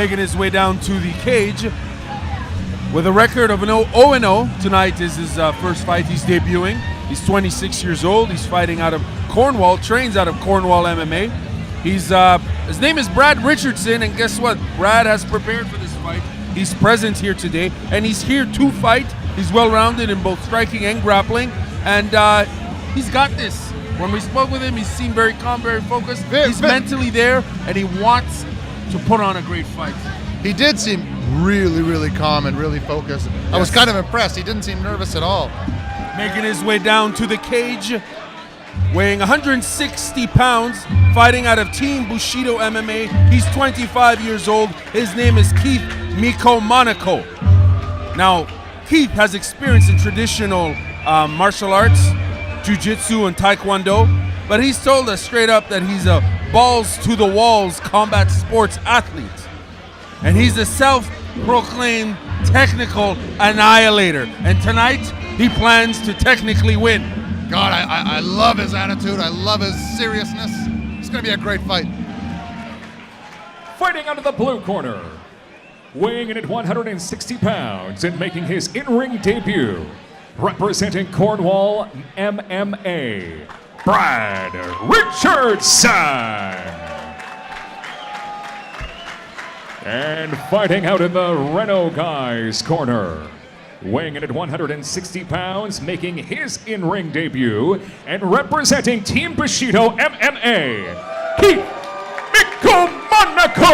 making his way down to the cage with a record of an 0-0. Tonight is his first fight he's debuting. He's 26 years old. He's fighting out of Cornwall, trains out of Cornwall MMA. His name is Brad Richardson, and guess what? Brad has prepared for this fight. He's present here today, and he's here to fight. He's well-rounded in both striking and grappling, and he's got this. When we spoke with him, he seemed very calm, very focused. He's mentally there, and he wants to put on a great fight. He did seem really, really calm and really focused. Yes. I was kind of impressed. He didn't seem nervous at all. Making his way down to the cage, weighing 160 pounds, fighting out of Team Bushido MMA. He's 25 years old. His name is Keith Micomonaco. Now, Keith has experience in traditional martial arts, jiu-jitsu and taekwondo, but he's told us straight up that he's a balls-to-the-walls combat sports athlete. And he's a self-proclaimed technical annihilator. And tonight, he plans to technically win. God, I love his attitude. I love his seriousness. It's going to be a great fight. Fighting out of the blue corner, weighing in at 160 pounds and making his in-ring debut, representing Cornwall MMA, Brad Richardson. And fighting out in the Reno Guys corner, weighing in at 160 pounds, making his in-ring debut, and representing Team Bushido MMA, Keith Micomonaco.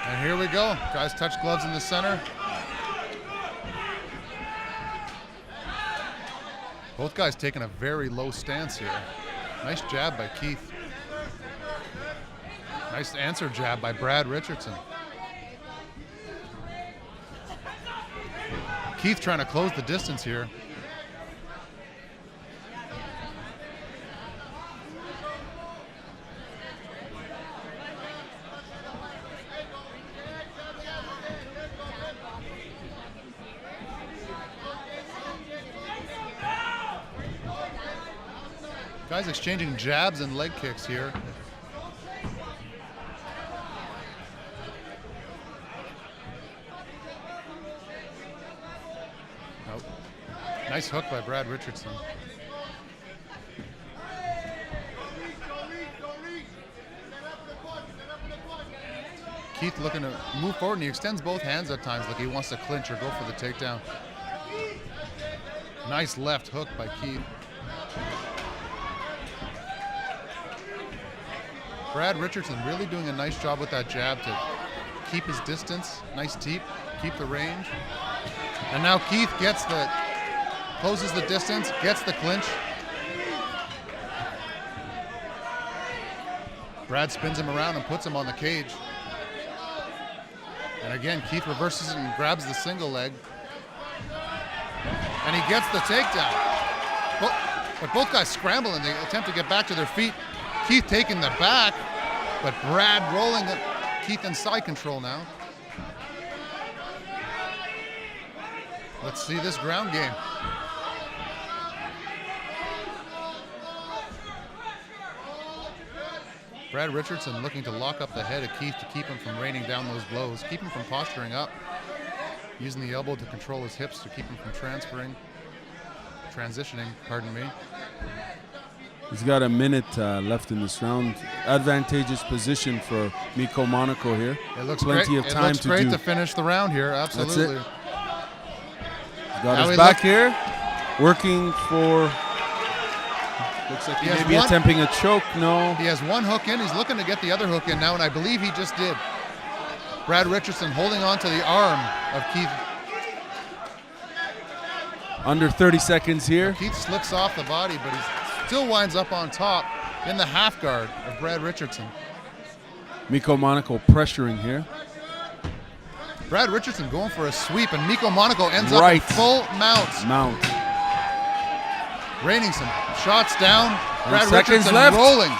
And here we go. Guys touch gloves in the center. Both guys taking a very low stance here. Nice jab by Keith. Nice answer jab by Brad Richardson. Keith trying to close the distance here. Guys exchanging jabs and leg kicks here. Oh. Nice hook by Brad Richardson. Keith looking to move forward, and he extends both hands at times like he wants to clinch or go for the takedown. Nice left hook by Keith. Brad Richardson really doing a nice job with that jab to keep his distance. Nice deep, keep the range. And now Keith closes the distance, gets the clinch. Brad spins him around and puts him on the cage. And again, Keith reverses it and grabs the single leg. And he gets the takedown. But both guys scramble and they attempt to get back to their feet. Keith taking the back, but Brad rolling it. Keith in side control now. Let's see this ground game. Brad Richardson looking to lock up the head of Keith to keep him from raining down those blows, keep him from posturing up, using the elbow to control his hips to keep him from transitioning, pardon me. He's got a minute left in this round. Advantageous position for Micomonaco here. It looks plenty great. of time it looks to great do. to finish the round here. Absolutely. That's it. He's got his back here, working for. Looks like he may be attempting a choke. No. He has one hook in. He's looking to get the other hook in now, and I believe he just did. Brad Richardson holding on to the arm of Keith. Under 30 seconds here. Now Keith slips off the body, but he still winds up on top in the half guard of Brad Richardson. Micomonaco pressuring here. Brad Richardson going for a sweep, and Micomonaco ends up in full mount. Raining some shots down. Brad Richardson left. rolling,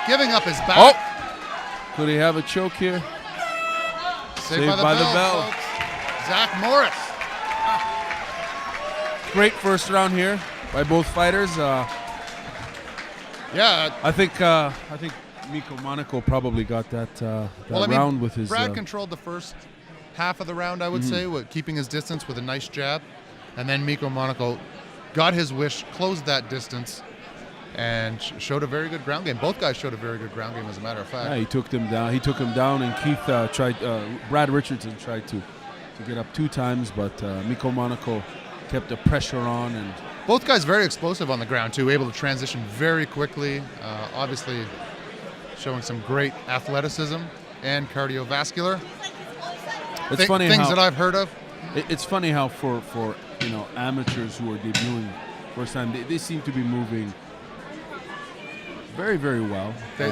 giving up his back. Oh, could he have a choke here? Saved by the bell. Folks. Zach Morris. Great first round here by both fighters. Yeah. I think Micomonaco probably got that round with his. Brad controlled the first half of the round, I would say, with keeping his distance with a nice jab, and then Micomonaco got his wish, closed that distance, and showed a very good ground game. Both guys showed a very good ground game, as a matter of fact. Yeah, he took them down. He took him down, and Keith Brad Richardson tried to get up 2 times, but Micomonaco kept the pressure on. And both guys very explosive on the ground too, able to transition very quickly. Obviously, showing some great athleticism and cardiovascular. It's funny things how, that I've heard of. It's funny how for amateurs who are debuting first time, they seem to be moving very, very well. They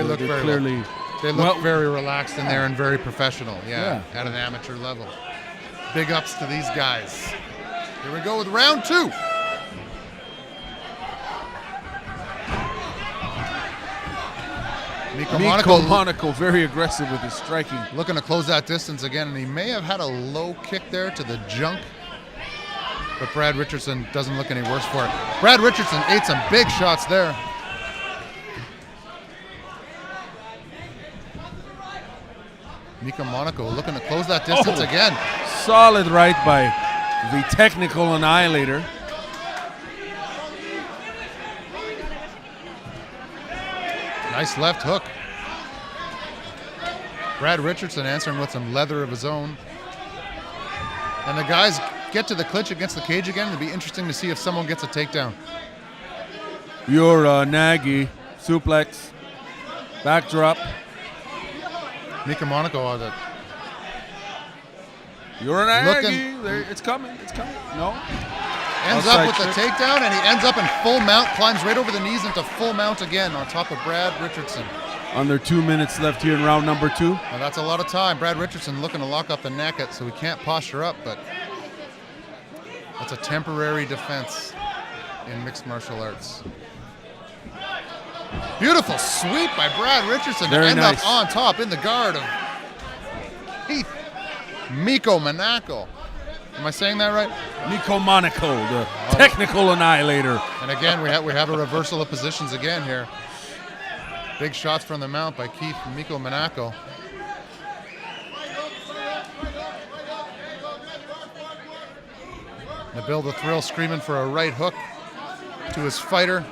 look very clearly. Well. They look very relaxed in there and very professional. Yeah, at an amateur level. Big ups to these guys. Here we go with round 2. Micomonaco very aggressive with his striking. Looking to close that distance again, and he may have had a low kick there to the junk, but Brad Richardson doesn't look any worse for it. Brad Richardson ate some big shots there. Micomonaco looking to close that distance again. Solid right by the technical annihilator. Nice left hook. Brad Richardson answering with some leather of his own. And the guys get to the clinch against the cage again. It'll be interesting to see if someone gets a takedown. Your Nagy suplex, backdrop. Micomonaco on it. You're an Aggie. It's coming. It's coming. No. Ends up with the takedown, and he ends up in full mount, climbs right over the knees into full mount again on top of Brad Richardson. Under 2 minutes left here in round number 2. Now that's a lot of time. Brad Richardson looking to lock up the neck, so he can't posture up, but that's a temporary defense in mixed martial arts. Beautiful sweep by Brad Richardson to end up on top in the guard of Keith Micomonaco. Am I saying that right? Micomonaco, the technical annihilator. And again, we have a reversal of positions again here. Big shots from the mount by Keith Micomonaco. Nabil the Thrill screaming for a right hook to his fighter.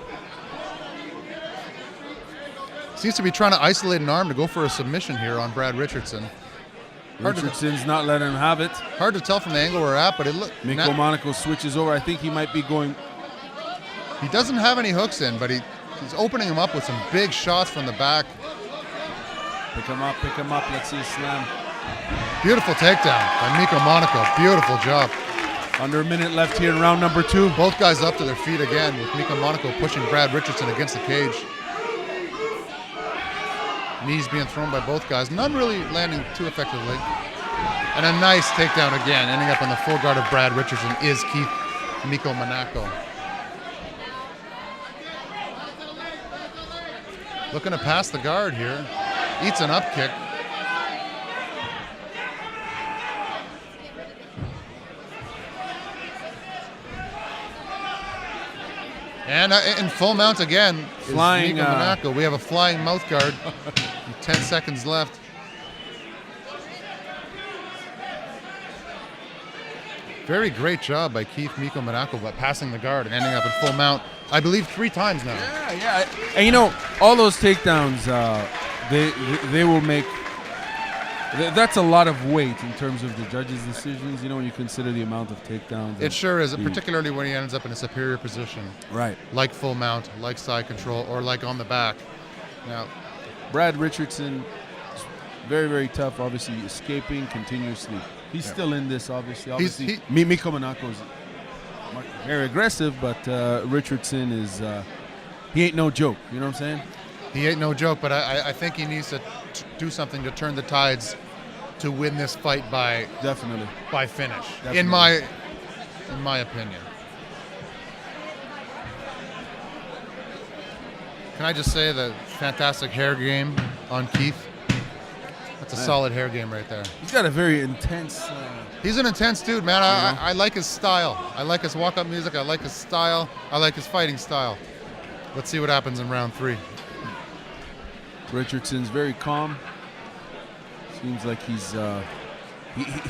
Seems to be trying to isolate an arm to go for a submission here on Brad Richardson. Richardson's not letting him have it. Hard to tell from the angle we're at, but it looks. Micomonaco switches over. I think he might be going. He doesn't have any hooks in, but he's opening him up with some big shots from the back. Pick him up, pick him up. Let's see a slam. Beautiful takedown by Micomonaco. Beautiful job. Under a minute left here in round number 2. Both guys up to their feet again with Micomonaco pushing Brad Richardson against the cage. Knees being thrown by both guys. None really landing too effectively. And a nice takedown again. Ending up on the full guard of Brad Richardson is Keith Micomonaco. Looking to pass the guard here. Eats an up kick. And in full mount again, flying Micomonaco. We have a flying mouth guard. 10 seconds left. Very great job by Keith Micomonaco by passing the guard and ending up in full mount, I believe 3 times now. Yeah. And you know, all those takedowns, they will make. That's a lot of weight in terms of the judges' decisions, you know, when you consider the amount of takedowns. It sure is, particularly when he ends up in a superior position. Right. Like full mount, like side control, or like on the back. Now, Brad Richardson, very, very tough, obviously escaping continuously. He's still in this, obviously. Micomonaco is very aggressive, but Richardson is, he ain't no joke, you know what I'm saying? He ain't no joke, but I think he needs to do something to turn the tides to win this fight by finish. Definitely. In my opinion. Can I just say the fantastic hair game on Keith? That's a solid hair game right there. He's got a very intense. He's an intense dude, man. I like his style. I like his walk-up music. I like his style. I like his fighting style. Let's see what happens in round 3. Richardson's very calm. Seems like he's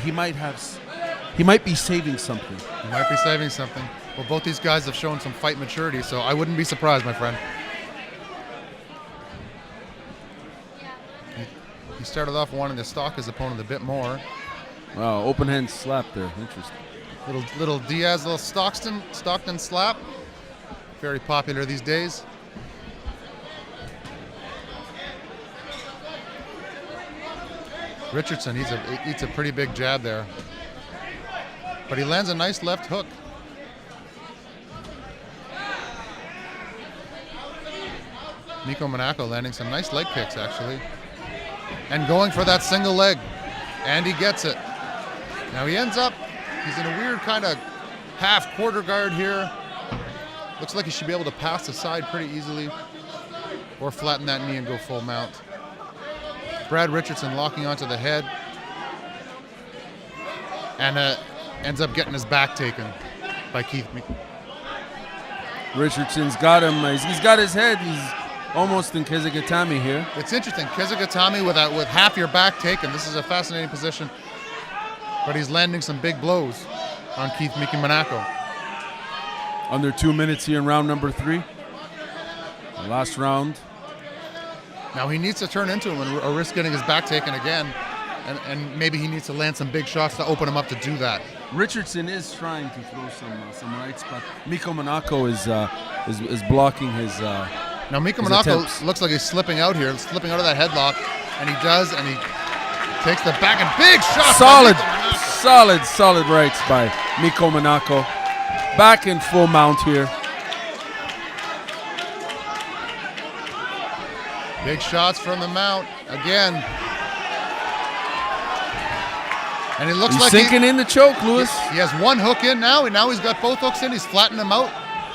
he might be saving something. He might be saving something. Well, both these guys have shown some fight maturity, so I wouldn't be surprised, my friend. He started off wanting to stalk his opponent a bit more. Wow, open hand slap there. Interesting. Little Diaz, little Stockton slap. Very popular these days. Richardson, he eats a pretty big jab there. But he lands a nice left hook. Micomonaco landing some nice leg kicks, actually. And going for that single leg. And he gets it. Now he ends up, he's in a weird kind of half quarter guard here. Looks like he should be able to pass the side pretty easily. Or flatten that knee and go full mount. Brad Richardson locking onto the head. And ends up getting his back taken by Keith. Richardson's got him. He's got his head. He's almost in Kezigatami here. It's interesting. Kezigatami with half your back taken. This is a fascinating position. But he's landing some big blows on Keith Micomonaco. Under 2 minutes here in round number 3. The last round. Now he needs to turn into him or risk getting his back taken again. And maybe he needs to land some big shots to open him up to do that. Richardson is trying to throw some rights, but Micomonaco is blocking his. Now Micomonaco looks like he's slipping out here, slipping out of that headlock, and he does, and he takes the back and big shot. Solid rights by Micomonaco. Back in full mount here. Big shots from the mount again. And it looks he's like sinking in the choke, Lewis. He has one hook in now, and now he's got both hooks in. He's flattened them out.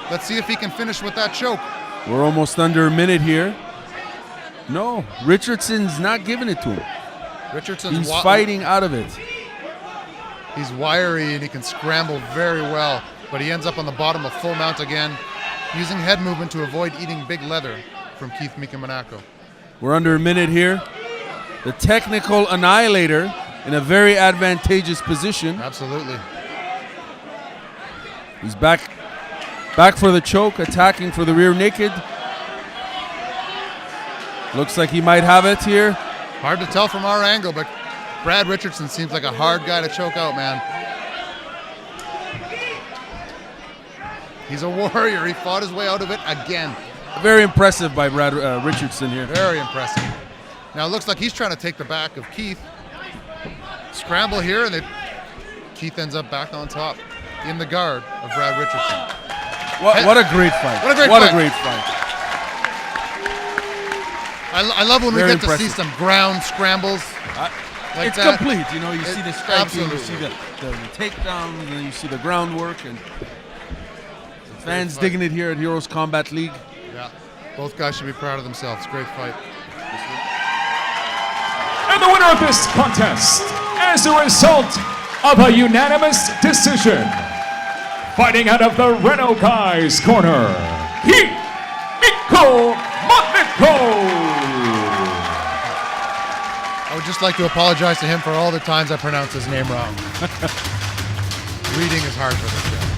Let's see if he can finish with that choke. We're almost under a minute here. No, Richardson's not giving it to him. Richardson's He's fighting out of it. He's wiry and he can scramble very well, but he ends up on the bottom of full mount again, using head movement to avoid eating big leather from Keith Micomonaco. We're under a minute here. The technical annihilator in a very advantageous position. Absolutely. He's back for the choke, attacking for the rear naked. Looks like he might have it here. Hard to tell from our angle, but Brad Richardson seems like a hard guy to choke out, man. He's a warrior. He fought his way out of it again. Very impressive by Brad Richardson here. Very impressive. Now it looks like he's trying to take the back of Keith. Scramble here, and Keith ends up back on top in the guard of Brad Richardson. What a great fight. What a great fight. I love when Very we get impressive. to see some ground scrambles. Like it's that. complete. You know, you see the striking, absolutely. you see the takedowns, and then you see the groundwork, and the fans digging it here at Heroes Combat League. Yeah, both guys should be proud of themselves. Great fight. And the winner of this contest, as a result of a unanimous decision, fighting out of the Reno Guy's corner, Micomonaco. I would just like to apologize to him for all the times I pronounced his name wrong. Reading is hard for this guy.